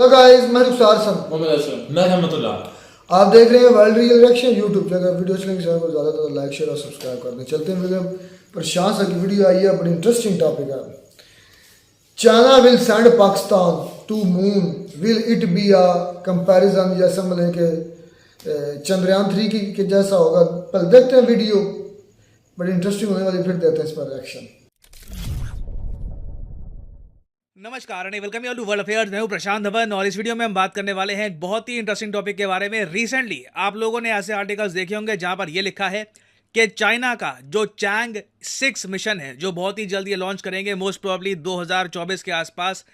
Hello guys, मैं रुखसार सन। मैं रहमतुल्लाह। आप देख रहे हैं वर्ल्ड रियल रिएक्शन यूट्यूब पे। अगर वीडियो अच्छी लगी चैनल को ज़्यादा से ज़्यादा लाइक शेयर और सब्सक्राइब कर दें। चलते हैं वीडियो पर। शान सा की वीडियो आई है, बड़ी इंटरेस्टिंग टॉपिक है। China will send Pakistan to moon, will it be a comparison, जैसा मतलब कि चंद्रयान 3 की जैसा होगा। पहले देखते हैं वीडियो, बड़ी इंटरेस्टिंग होने वाली, फिर देते हैं इस पर रिएक्शन। नमस्कार and welcome you to world affairs. मैं हूं प्रशांत धवन और इस वीडियो में हम बात करने वाले हैं एक बहुत ही इंटरेस्टिंग टॉपिक के बारे में। रिसेंटली आप लोगों ने ऐसे आर्टिकल्स देखे होंगे जहां पर यह लिखा है कि चाइना का जो चैंग 6 मिशन है, जो बहुत ही जल्द ये लॉन्च करेंगे, मोस्ट प्रोबेबली 2024 के आसपास,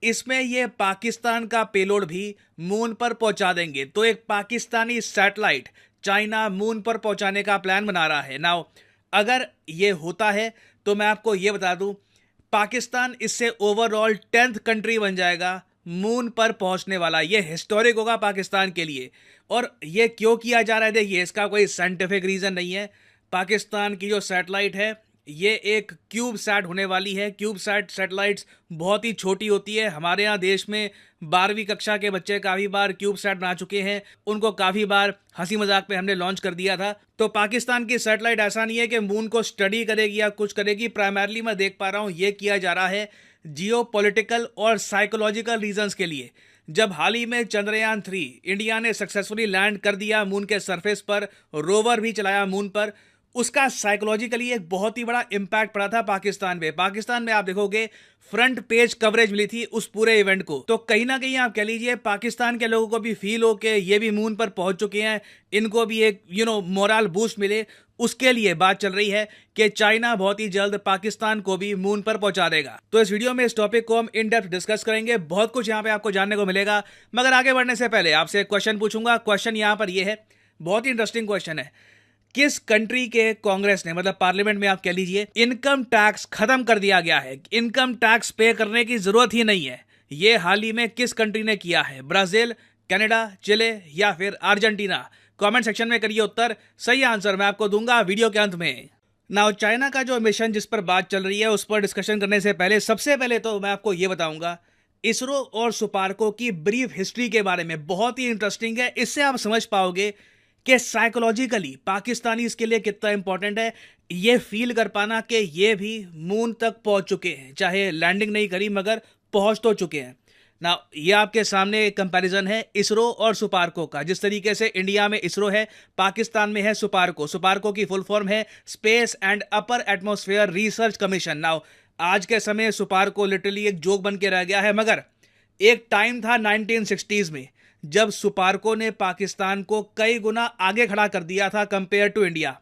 इसमें ये पाकिस्तान का पेलोड भी मून पर पहुंचा देंगे। तो एक पाकिस्तानी सैटेलाइट चाइना मून पर पहुंचाने का प्लान बना रहा है। नाउ अगर ये होता है तो मैं आपको ये बता दूं, पाकिस्तान इससे ओवरऑल 10th कंट्री बन जाएगा मून पर पहुंचने वाला। ये हिस्टोरिक होगा पाकिस्तान के लिए। और ये क्यों किया जा रहा है, देखिए इसका कोई साइंटिफिक रीजन नहीं है। पाकिस्तान की जो सैटेलाइट है ये एक क्यूब सैट होने वाली है। क्यूब सैट सैटेलाइट्स बहुत ही छोटी होती है। हमारे यहाँ देश में 12वीं कक्षा के बच्चे काफ़ी बार क्यूब सैट बना चुके हैं, उनको काफ़ी बार हंसी मजाक पे हमने लॉन्च कर दिया था। तो पाकिस्तान की सैटेलाइट ऐसा नहीं है कि मून को स्टडी करेगी या कुछ करेगी। प्राइमरली मैं देख पा रहा हूँ ये किया जा रहा है जियो पॉलिटिकल और साइकोलॉजिकल रीजंस के लिए। जब हाल ही में चंद्रयान 3 इंडिया ने सक्सेसफुली लैंड कर दिया मून के सरफेस पर, रोवर भी चलाया मून पर, उसका साइकोलॉजिकली एक बहुत ही बड़ा इंपैक्ट पड़ा था पाकिस्तान में। पाकिस्तान में आप देखोगे फ्रंट पेज कवरेज मिली थी उस पूरे इवेंट को। तो कहीं ना कहीं आप कह लीजिए पाकिस्तान के लोगों को भी फील हो कि ये भी मून पर पहुंच चुके हैं, इनको भी एक मोरल बूस्ट मिले। उसके लिए बात चल रही है कि चाइना बहुत ही जल्द पाकिस्तान को भी मून पर पहुंचा देगा। तो इस वीडियो में इस टॉपिक को हम इन डेप्थ डिस्कस करेंगे। बहुत कुछ यहाँ पे आपको जानने को मिलेगा, मगर आगे बढ़ने से पहले आपसे एक क्वेश्चन पूछूंगा। क्वेश्चन यहाँ पर यह है, बहुत ही इंटरेस्टिंग क्वेश्चन है। किस कंट्री के कांग्रेस ने, मतलब पार्लियामेंट में आप कह लीजिए, इनकम टैक्स खत्म कर दिया गया है, इनकम टैक्स पे करने की जरूरत ही नहीं है। ये हाल ही में किस कंट्री ने किया है? ब्राजील, कनाडा, चिले या फिर अर्जेंटीना? कमेंट सेक्शन में करिए उत्तर। सही आंसर मैं आपको दूंगा वीडियो के अंत में। नाउ चाइना का जो मिशन जिस पर बात चल रही है उस पर डिस्कशन करने से पहले सबसे पहले तो मैं आपको ये बताऊंगा इसरो और सुपार्को की ब्रीफ हिस्ट्री के बारे में। बहुत ही इंटरेस्टिंग है, इससे आप समझ पाओगे कि साइकोलॉजिकली पाकिस्तानी इसके लिए कितना इंपॉर्टेंट है। ये फील कर पाना कि ये भी मून तक पहुंच चुके हैं, चाहे लैंडिंग नहीं करी मगर पहुंच तो चुके हैं ना। ये आपके सामने एक कंपैरिजन है इसरो और सुपार्को का। जिस तरीके से इंडिया में इसरो है, पाकिस्तान में है सुपार्को। सुपार्को की फुल फॉर्म है space and upper atmosphere research commission. Now आज के समय सुपार्को लिटरली एक जोक बन के रह गया है, मगर एक टाइम था 1960s में जब सुपार्को ने पाकिस्तान को कई गुना आगे खड़ा कर दिया था कंपेयर टू इंडिया।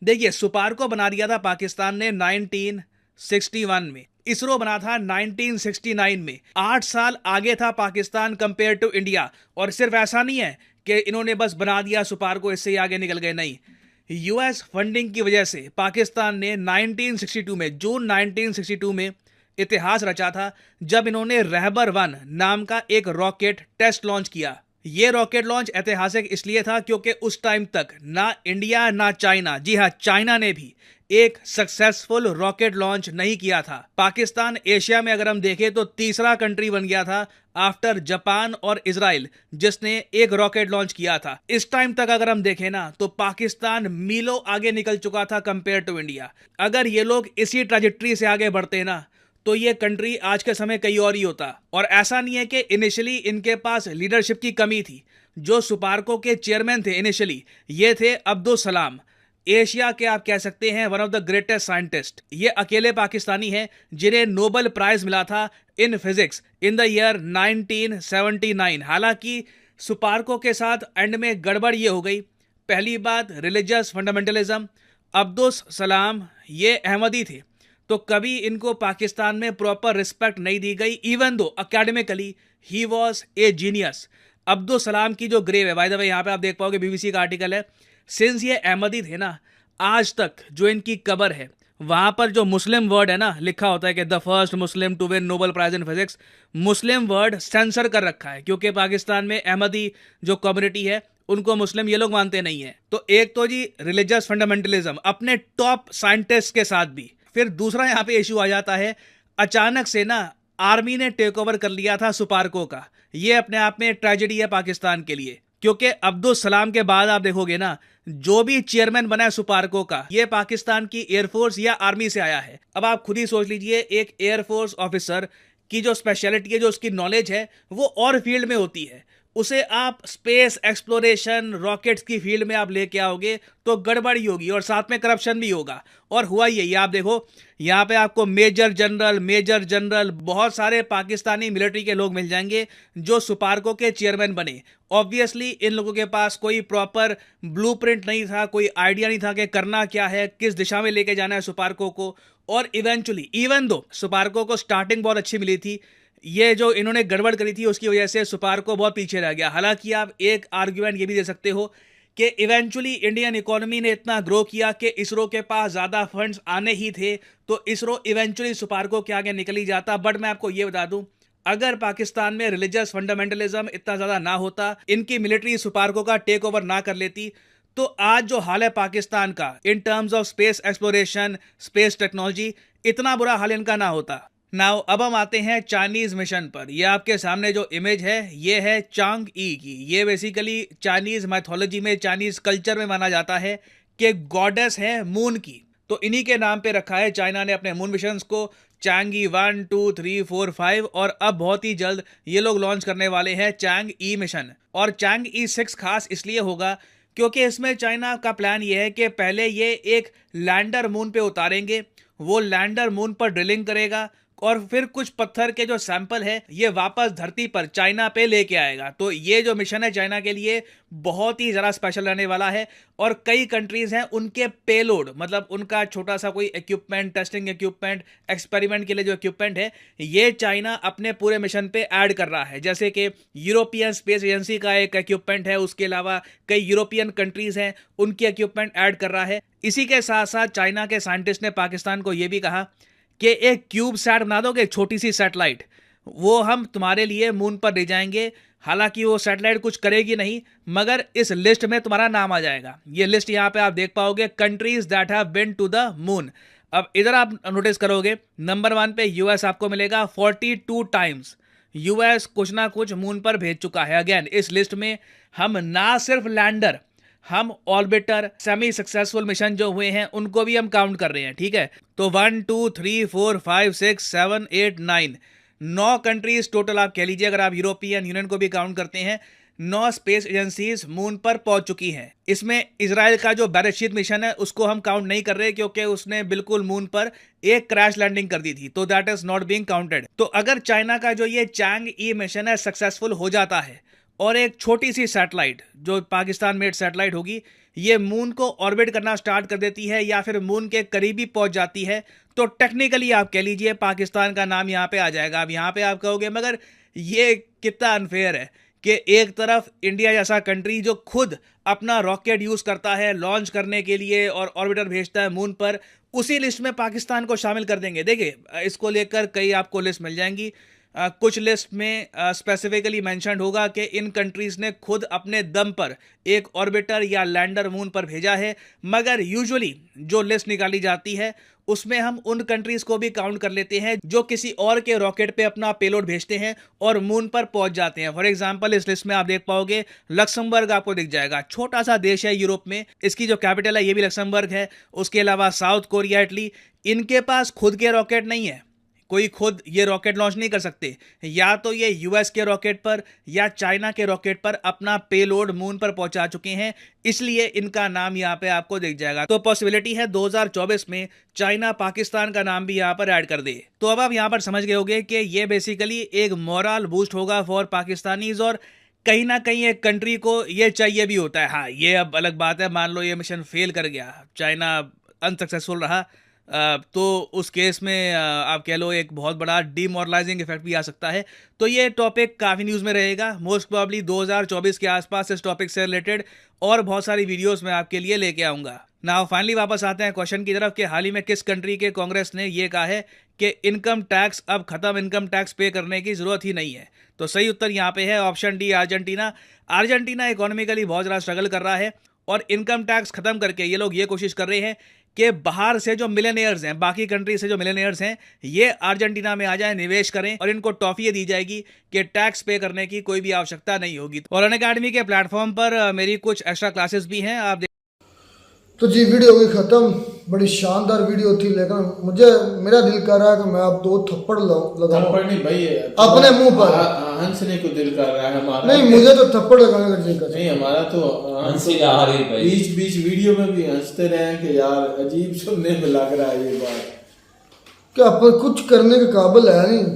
देखिए सुपार्को बना दिया था पाकिस्तान ने 1961 में, इसरो बना था 1969 में। 8 साल आगे था पाकिस्तान कंपेयर टू इंडिया। और सिर्फ ऐसा नहीं है कि इन्होंने बस बना दिया सुपार्को, इससे ही आगे निकल गए, नहीं। यूएस फंडिंग की वजह से पाकिस्तान ने 1962 में, जून 1962 में इतिहास रचा था जब इन्होंने रहबर 1 नाम का एक रॉकेट टेस्ट लॉन्च किया। यह रॉकेट लॉन्च ऐतिहासिक इसलिए था क्योंकि उस टाइम तक ना इंडिया ना चाइना, जी हां चाइना ने भी एक सक्सेसफुल रॉकेट लॉन्च नहीं किया था। पाकिस्तान एशिया में अगर हम देखें तो तीसरा कंट्री बन गया था आफ्टर जापान और इजराइल जिसने एक रॉकेट लॉन्च किया था। इस टाइम तक अगर हम देखें ना तो पाकिस्तान मीलों आगे निकल चुका था कंपेयर टू इंडिया। अगर ये लोग इसी ट्रैजेक्टरी से आगे बढ़ते ना तो ये कंट्री आज के समय कहीं और ही होता। और ऐसा नहीं है कि इनिशियली इनके पास लीडरशिप की कमी थी। जो सुपार्को के चेयरमैन थे इनिशियली, ये थे अब्दुल सलाम, एशिया के आप कह सकते हैं one of the greatest scientist. ये अकेले पाकिस्तानी हैं जिन्हें नोबेल प्राइज मिला था in physics in the year 1979। हालांकि सुपार्को के साथ एंड में गड़बड़ ये हो गई। पहली बात, रिलीजियस फंडामेंटलिज्म। अब्दुल सलाम ये अहमदी थे, तो कभी इनको पाकिस्तान में प्रॉपर रिस्पेक्ट नहीं दी गई, even though academically he was a genius. Abdul Salam की जो ग्रेव है, बाय द वे यहाँ पे आप देख पाओगे बीबीसी का आर्टिकल है, सिंस ये अहमदी थे ना, आज तक जो इनकी कब्र है वहां पर जो मुस्लिम वर्ड है ना, लिखा होता है कि the first Muslim to win Nobel prize in physics, Muslim word censor कर रखा है क्योंकि पाकिस्तान में अहमदी जो कम्युनिटी है उनको मुस्लिम ये लोग मानते नहीं है। तो एक तो जी रिलीजियस फंडामेंटलिज्म अपने टॉप साइंटिस्ट के साथ भी। फिर दूसरा यहाँ पे इशू आ जाता है, अचानक से ना आर्मी ने टेक ओवर कर लिया था सुपार्को का। ये अपने आप में ट्रेजेडी है पाकिस्तान के लिए, क्योंकि अब्दुल सलाम के बाद आप देखोगे ना, जो भी चेयरमैन बना है सुपार्को का, ये पाकिस्तान की एयरफोर्स या आर्मी से आया है। अब आप खुद ही सोच लीजिए, एक एयरफोर्स ऑफिसर की जो स्पेशलिटी है, जो उसकी नॉलेज है, वो और फील्ड में होती है। उसे आप स्पेस एक्सप्लोरेशन, रॉकेट्स की फील्ड में आप लेके आओगे तो गड़बड़ी होगी और साथ में करप्शन भी होगा। और हुआ यही, आप देखो यहाँ पे आपको मेजर जनरल बहुत सारे पाकिस्तानी मिलिट्री के लोग मिल जाएंगे जो सुपार्को के चेयरमैन बने। ऑब्वियसली इन लोगों के पास कोई प्रॉपर ब्लूप्रिंट नहीं था, कोई आइडिया नहीं था कि करना क्या है, किस दिशा में लेके जाना है सुपार्को को। और इवेंचुअली इवन दो सुपार्को को स्टार्टिंग बहुत अच्छी मिली थी, ये जो इन्होंने गड़बड़ करी थी उसकी वजह से सुपार्को बहुत पीछे रह गया। हालांकि आप एक आर्ग्यूमेंट ये भी दे सकते हो कि इवेंचुअली इंडियन इकोनॉमी ने इतना ग्रो किया कि इसरो के पास ज़्यादा फंड्स आने ही थे, तो इसरो इवेंचुअली सुपार्को के आगे निकल ही जाता। बट मैं आपको ये बता दूं, अगर पाकिस्तान में रिलीजियस फंडामेंटलिज्म इतना ज़्यादा ना होता, इनकी मिलिट्री सुपार्को का टेक ओवर ना कर लेती, तो आज जो हाल है पाकिस्तान का in terms of space exploration, space technology, इतना बुरा हाल इनका ना होता। नाउ अब हम आते हैं चाइनीज मिशन पर। ये आपके सामने जो इमेज है, ये है चांग ई की। ये बेसिकली चाइनीज मैथोलॉजी में, चाइनीज कल्चर में माना जाता है कि गॉडेस है मून की, तो इन्हीं के नाम पे रखा है चाइना ने अपने मून मिशंस को। चांगी 1, 2, 3, 4, 5 और अब बहुत ही जल्द ये लोग लॉन्च करने वाले हैं चांग ई मिशन। और चांग ई 6 खास इसलिए होगा क्योंकि इसमें चाइना का प्लान ये है कि पहले ये एक लैंडर मून पे उतारेंगे, वो लैंडर मून पर ड्रिलिंग करेगा और फिर कुछ पत्थर के जो सैंपल है ये वापस धरती पर चाइना पे लेके आएगा। तो ये जो मिशन है चाइना के लिए बहुत ही ज़रा स्पेशल रहने वाला है। और कई कंट्रीज हैं, उनके पेलोड मतलब उनका छोटा सा कोई इक्विपमेंट, टेस्टिंग इक्विपमेंट, एक्सपेरिमेंट के लिए जो इक्विपमेंट है, ये चाइना अपने पूरे मिशन पे ऐड कर रहा है। जैसे कि यूरोपियन स्पेस एजेंसी का एक इक्विपमेंट है, उसके अलावा कई यूरोपियन कंट्रीज हैं, उनके इक्विपमेंट ऐड कर रहा है। इसी के साथ साथ चाइना के साइंटिस्ट ने पाकिस्तान को ये भी कहा कि एक क्यूब सैट बना दोगे, छोटी सी सैटेलाइट, वो हम तुम्हारे लिए मून पर ले जाएंगे। हालांकि वो सैटेलाइट कुछ करेगी नहीं, मगर इस लिस्ट में तुम्हारा नाम आ जाएगा। ये लिस्ट यहाँ पे आप देख पाओगे, countries that have been to the moon. अब इधर आप नोटिस करोगे, नंबर 1 पे यूएस आपको मिलेगा 42 टाइम्स। यूएस कुछ ना कुछ मून पर भेज चुका है। अगेन इस लिस्ट में हम ना सिर्फ लैंडर, हम ऑर्बिटर, सेमी सक्सेसफुल मिशन जो हुए हैं उनको भी हम काउंट कर रहे हैं, ठीक है। तो 1, 2, 3, 4, 5, 6, 7, 8, 9 कंट्रीज टोटल आप कह लीजिए, अगर आप यूरोपियन यूनियन को भी काउंट करते हैं, 9 स्पेस एजेंसीज मून पर पहुंच चुकी हैं। इसमें इजराइल का जो बैरशीत मिशन है उसको हम काउंट नहीं कर रहे, क्योंकि उसने बिल्कुल मून पर एक क्रैश लैंडिंग कर दी थी, तो that is not being counted. तो अगर चाइना का जो ये चांग ई मिशन है सक्सेसफुल हो जाता है और एक छोटी सी सैटेलाइट जो पाकिस्तान मेड सैटेलाइट होगी, ये मून को ऑर्बिट करना स्टार्ट कर देती है या फिर मून के करीबी पहुंच जाती है, तो टेक्निकली आप कह लीजिए पाकिस्तान का नाम यहाँ पे आ जाएगा। अब यहाँ पे आप कहोगे मगर ये कितना अनफेयर है कि एक तरफ इंडिया जैसा कंट्री जो खुद अपना रॉकेट यूज करता है लॉन्च करने के लिए और ऑर्बिटर भेजता है मून पर, उसी लिस्ट में पाकिस्तान को शामिल कर देंगे। देखिए इसको लेकर कई आपको लिस्ट मिल जाएंगी। कुछ लिस्ट में स्पेसिफिकली मेंशन्ड होगा कि इन कंट्रीज ने खुद अपने दम पर एक ऑर्बिटर या लैंडर मून पर भेजा है, मगर यूजुअली जो लिस्ट निकाली जाती है उसमें हम उन कंट्रीज को भी काउंट कर लेते हैं जो किसी और के रॉकेट पे अपना पेलोड भेजते हैं और मून पर पहुंच जाते हैं। फॉर एग्जांपल इस लिस्ट में आप देख पाओगे लक्समबर्ग आपको दिख जाएगा, छोटा सा देश है यूरोप में, इसकी जो कैपिटल है ये भी लक्समबर्ग है। उसके अलावा साउथ कोरिया, इटली, इनके पास खुद के रॉकेट नहीं है, कोई खुद ये रॉकेट लॉन्च नहीं कर सकते। या तो ये यूएस के रॉकेट पर या चाइना के रॉकेट पर अपना पेलोड मून पर पहुंचा चुके हैं, इसलिए इनका नाम यहाँ पे आपको दिख जाएगा। तो पॉसिबिलिटी है 2024 में चाइना पाकिस्तान का नाम भी यहाँ पर ऐड कर दे। तो अब आप यहाँ पर समझ गए होंगे कि ये बेसिकली एक मोरल बूस्ट होगा फॉर पाकिस्तानीज, और कहीं ना कहीं एक कंट्री को ये चाहिए भी होता है। हाँ, ये अब अलग बात है, मान लो ये मिशन फेल कर गया, चाइना अनसक्सेसफुल रहा, तो उस केस में आप कह लो एक बहुत बड़ा डीमोरलाइजिंग इफेक्ट भी आ सकता है। तो ये टॉपिक काफ़ी न्यूज़ में रहेगा। मोस्ट प्रॉब्ली 2024 के आसपास इस टॉपिक से रिलेटेड और बहुत सारी वीडियोस मैं आपके लिए लेके आऊँगा। नाउ फाइनली वापस आते हैं क्वेश्चन की तरफ कि हाल ही में किस कंट्री के कांग्रेस ने ये कहा है कि इनकम टैक्स अब खत्म, इनकम टैक्स पे करने की ज़रूरत ही नहीं है। तो सही उत्तर यहाँ पे है option D, Argentina. Argentina economically बहुत ज़्यादा स्ट्रगल कर रहा है और इनकम टैक्स खत्म करके ये लोग ये कोशिश कर रहे हैं कि बाहर से जो मिलेनियर्स हैं, बाकी कंट्री से जो मिलेनियर्स हैं, ये अर्जेंटीना में आ जाए, निवेश करें और इनको टॉफी दी जाएगी कि टैक्स पे करने की कोई भी आवश्यकता नहीं होगी। और अनअकैडमी के प्लेटफॉर्म पर मेरी कुछ एक्स्ट्रा क्लासेस भी हैं, आप तो जी वीडियो हो गई ख़त्म। बड़ी शानदार वीडियो थी, लेकिन मुझे मेरा दिल कर रहा है कि मैं आप 2 थप्पड़ लगाऊं थप्पड़ नहीं भाई, अपने मुंह पर। हंसने को दिल कर रहा है हमारा। नहीं, मुझे तो थप्पड़ लगाने का दिल कर रहा है। नहीं, हमारा तो हंसी आ रही भाई। बीच बीच वीडियो में भी हंसते रहे कि यार अजीब सुनने में लग रहा है ये बात। क्या अपन कुछ करने के काबिल है नहीं।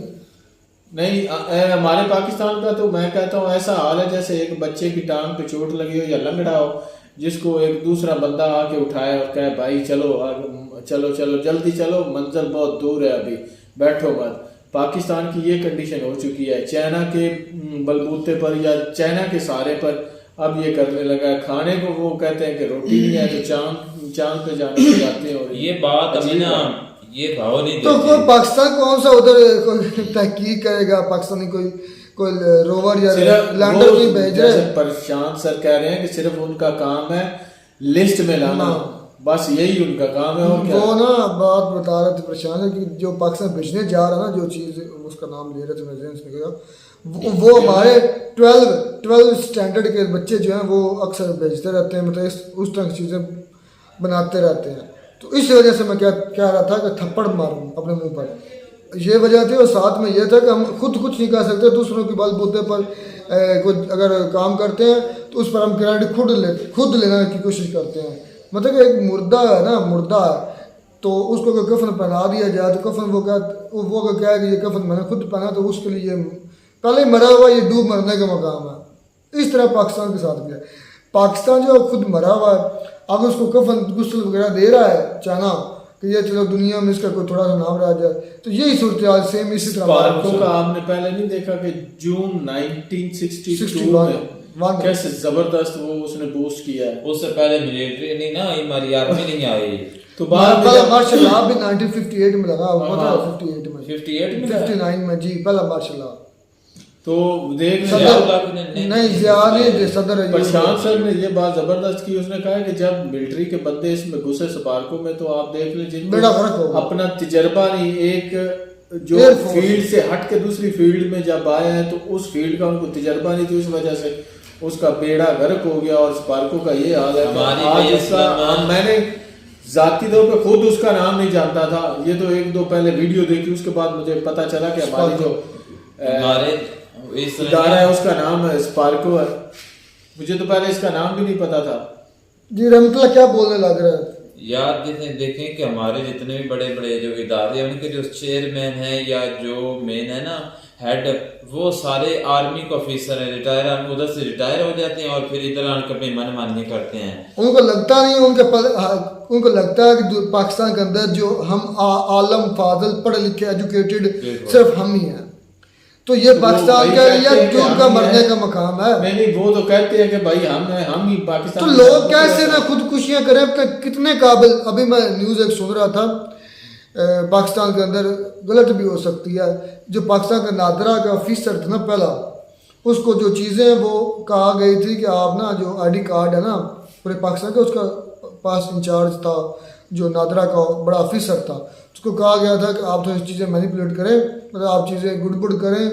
नहीं, हमारे पाकिस्तान का तो मैं कहता हूँ ऐसा हाल है जैसे एक बच्चे की टांग पे चोट लगी हो या लंगड़ा हो, जिसको एक दूसरा बंदा आके उठाए और कहे भाई चलो चलो चलो जल्दी चलो, मंजिल बहुत दूर है, अभी बैठो मत। पाकिस्तान की ये कंडीशन हो चुकी है। चाइना के बलबूते पर या चाइना के सहारे पर अब ये करने लगा है। खाने को वो कहते हैं कि रोटी नहीं है तो चांद पे जाने को जाते हैं। और ये बात अभी ना ये भाव नहीं तो देती। कोई पाकिस्तान कौन सा उधर कोई तहकीक करेगा? पाकिस्तानी कोई रोवर या लैंडर नहीं भेज रहे। प्रशांत सर कह रहे हैं कि सिर्फ उनका काम है लिस्ट में लाना, बस यही उनका काम है। और क्या वो ना बात बता रहे थे प्रशांत कि जो पाकिस्तान भेजने जा रहा ना, जो चीज़ उसका नाम ले रहे थे, मेरे से निकला वो हमारे 12 स्टैंडर्ड के बच्चे जो हैं वो अक्सर भेजते रहते हैं, मतलब उस तरह की चीज़ें बनाते रहते हैं। तो इस वजह से मैं क्या कह रहा था कि थप्पड़ मारूं अपने मुंह पर, ये वजह थी। और साथ में यह था कि हम खुद कुछ नहीं कर सकते, दूसरों के बलबूते पर कुछ अगर काम करते हैं तो उस पर हम क्रेडिट खुद लेने की कोशिश करते हैं। मतलब कि एक मुर्दा है ना, मुर्दा है तो उसको अगर कफन पहना दिया जाए तो कफन वो अगर क्या है कि ये कफन मैंने खुद पहना तो उसके लिए पहले मरा हुआ ये डूब मरने का मकाम है। इस तरह पाकिस्तान के साथ भी है। पाकिस्तान जो खुद मरा हुआ है, अगर उसको कफन गुस्ल वगैरह दे रहा है चाइना कि ये चलो दुनिया में इसका कोई थोड़ा सा नाम रह जाए, तो यही सूरत हाल सेम इसी तरह स्पार्को का आपने पहले नहीं देखा कि जून 1961 में कैसे जबरदस्त वो उसने बूस्ट किया है। उससे पहले मिलिट्री नहीं ना, हमारी आर्मी नहीं आई। तो बाद में मार्शल लॉ भी 1958 में लगा हुआ था, 58 में 59 में जी पहला मार्शल लॉ। तो देख नहीं ज्यादा सदर प्रशांत सर ने ये बात जबरदस्त की। उसने कहा कि जब मिलिट्री के बंदे इसमें घुसे स्पार्को में तो आप देख लें जिनको अपना तजर्बा नहीं, एक जो फील्ड से हट के दूसरी फील्ड में जब आए हैं तो उस फील्ड का उनको तजर्बा नहीं, तो इस वजह से उसका बेड़ा गर्क हो गया। और स्पार्को का ये हाल है। आज उसका मैंने जाती तौर पे खुद उसका नाम नहीं जानता था। ये तो 1-2 पहले वीडियो देखी, उसके बाद मुझे पता चला कि हमारी जो हमारे इदारा है उसका नाम है स्पार्को है। मुझे तो पहले इसका नाम भी नहीं पता था। जी रहमतुल्लाह क्या बोलने लग रहा है यार? देखें कि हमारे जितने भी बड़े बड़े जो इदारे हैं उनके जो चेयरमैन है या जो मेन है ना हेड, वो सारे आर्मी के ऑफिसर हैं, रिटायर आर्मी, उधर से रिटायर हो जाते हैं और फिर इधर आकर अपनी मनमानी करते हैं। उनको लगता नहीं, उनको लगता है कि पाकिस्तान के अंदर जो हम आलम फाजल पढ़े लिखे एजुकेटेड सिर्फ हम ही हैं, तो ये पाकिस्तान का या जो उनका मरने का मकाम है। नहीं, वो तो कहते हैं कि भाई हम ही पाकिस्तान। तो लोग कैसे ना खुदकुशियां करें, कितने काबिल। अभी मैं न्यूज़ एक सुन रहा था, पाकिस्तान के अंदर गलत भी हो सकती है, जो पाकिस्तान का नादरा का ऑफिसर था ना पहला, उसको जो चीज़ें वो कहा गई थी कि आप ना जो आईडी कार्ड है ना पूरे पाकिस्तान का, उसका पास इंचार्ज था जो नादरा का बड़ा ऑफिसर था, उसको कहा गया था कि आप तो इस चीज़ें मैनिपुलेट करें, मतलब आप चीज़ें गुड़गुड़ करें,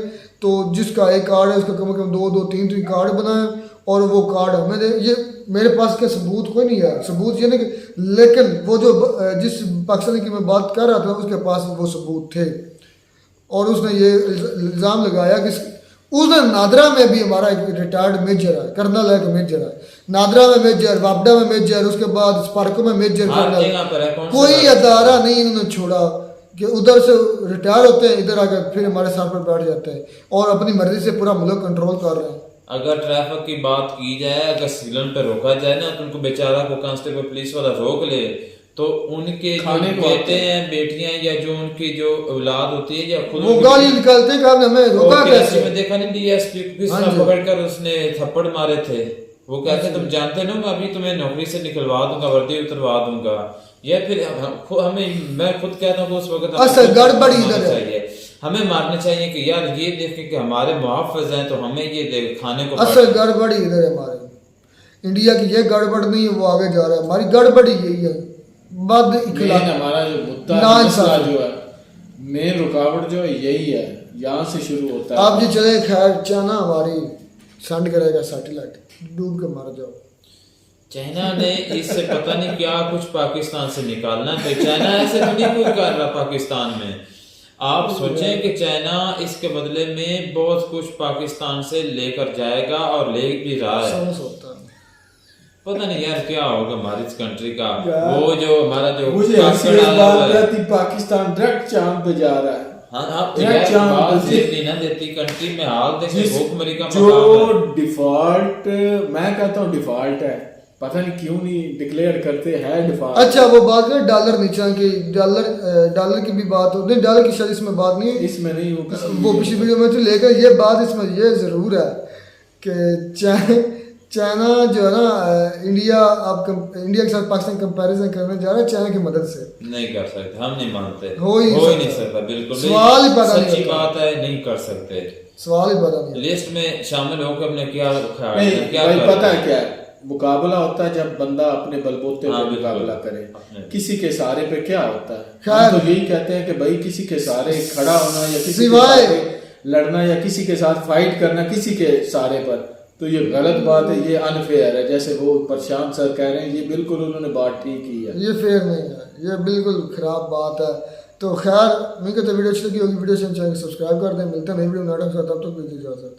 तो जिसका एक कार्ड है उसका कम से कम 2-3 कार्ड बनाएं और वो कार्ड हमें दे। ये मेरे पास के सबूत कोई नहीं है, सबूत ये नहीं कि, लेकिन वो जो जिस पाकिस्तानी की मैं बात कर रहा था उसके पास वो सबूत थे। और उसने ये इल्ज़ाम लगाया कि उधर नादरा में भी हमारा एक रिटायर्ड मेजर है, कर्नल है, मेजर है नादरा में, मेजर वापडा में मेजर, उसके बाद स्पार्को में मेजर कर्नल। कोई अदारा नहीं इन्होंने छोड़ा कि उधर से रिटायर होते हैं इधर आकर फिर हमारे साथ पर बैठ जाते हैं और अपनी मर्जी से पूरा मुल्क कंट्रोल कर रहे हैं। अगर ट्रैफिक की बात की जाए, अगर सिग्नल पर रोका जाए ना तो उनको बेचारा को कांस्टेबल पुलिस वाला रोक ले तो उनके जो बेटे हैं बेटियां या जो उनकी जो औलाद होती है या खुद वो गाली निकालते हैं कि आपने हमें रोका कैसे। में देखा नहीं डीएसपी को किस तरह पकड़कर उसने थप्पड़ मारे थे। वो कहते तुम जानते ना मैं अभी तुम्हें नौकरी से निकलवा दूंगा, वर्दी उतरवा दूंगा। या फिर मैं खुद कहता हूँ उस वक्त असल गड़बड़ी इधर है। हमें मारना चाहिए कि यार ये देखें कि हमारे मुहाफ़िज़ हैं तो हमें ये खाने को। असल गड़बड़ी इधर है हमारे इंडिया की, ये गड़बड़ नहीं है, वो आगे जा रहा है। हमारी गड़बड़ी यही है, बद मेन इखलाक हमारा जो मुद्दा ना मसला इंसाफ। जो है, मेन रुकावट जो है यही है, यहाँ से शुरू होता है। आप जी चले, खैर चाइना हमारी सेंड करेगा सैटेलाइट, डूब के मर जाओ। चाइना ने इससे पता नहीं क्या कुछ पाकिस्तान से निकालना है, तो चाइना ऐसे तो नहीं कोई कर रहा पाकिस्तान में। आप सोचें कि चाइना इसके बदले में बहुत कुछ पाकिस्तान से लेकर जाएगा और ले भी रहा है। समझ होता है। पता नहीं यार क्या होगा हमारी इस कंट्री का। वो जो हमारा जो मुझे हंसी इस बात पे आती, पाकिस्तान डायरेक्ट चांद पे जा रहा है। हाँ आप यार यार चांद बात पे- जितनी ना देती कंट्री में हाल देखें, भूखमरी का जो मकाम है। डिफॉल्ट, मैं कहता हूँ डिफॉल्ट है, पता नहीं क्यों नहीं डिक्लेयर करते हैं डिफॉल्ट। अच्छा वो बात करें डॉलर नीचा की, डॉलर की भी बात हो नहीं, डॉलर की शायद इसमें बात नहीं है, इसमें नहीं वो पिछली वीडियो में तो लेकर ये बात इसमें ये ज़रूर है कि चाइना जो है ना, इंडिया इंडिया के साथ पाकिस्तान कंपैरिजन करने जा रहा है चाइना की मदद से। नहीं कर सकते, हम नहीं मानते, हो ही नहीं सकता, बिल्कुल सवाल ही पैदा नहीं सच्ची होता। बात है, नहीं कर सकते। सवाल ही पता नहीं। लिस्ट में शामिल होकर हमने क्या ख्याल नहीं क्या भाई, कर पता रहे है क्या है, मुकाबला होता है जब बंदा अपने बलबूते हाँ, पे बिल्कुल। मुकाबला करे। अपने- किसी के सहारे पे क्या होता है, खैर- हम तो यही कहते हैं कि भाई किसी के सहारे खड़ा होना या किसी के सिवाय- सहारे लड़ना या किसी के साथ फाइट करना किसी के सहारे पर, तो ये गलत बात है, ये अनफेयर है। जैसे वो प्रशांत सर कह रहे हैं, ये बिल्कुल उन्होंने बात ठीक की है। ये फेयर नहीं है, ये बिल्कुल खराब बात है। तो खैर मैं कहता वीडियो अच्छी लगी होगी, वीडियो चैनल सब्सक्राइब कर दें। मिलते हैं नई वीडियो नाटक के साथ, तब तक दीजिए इजाजत।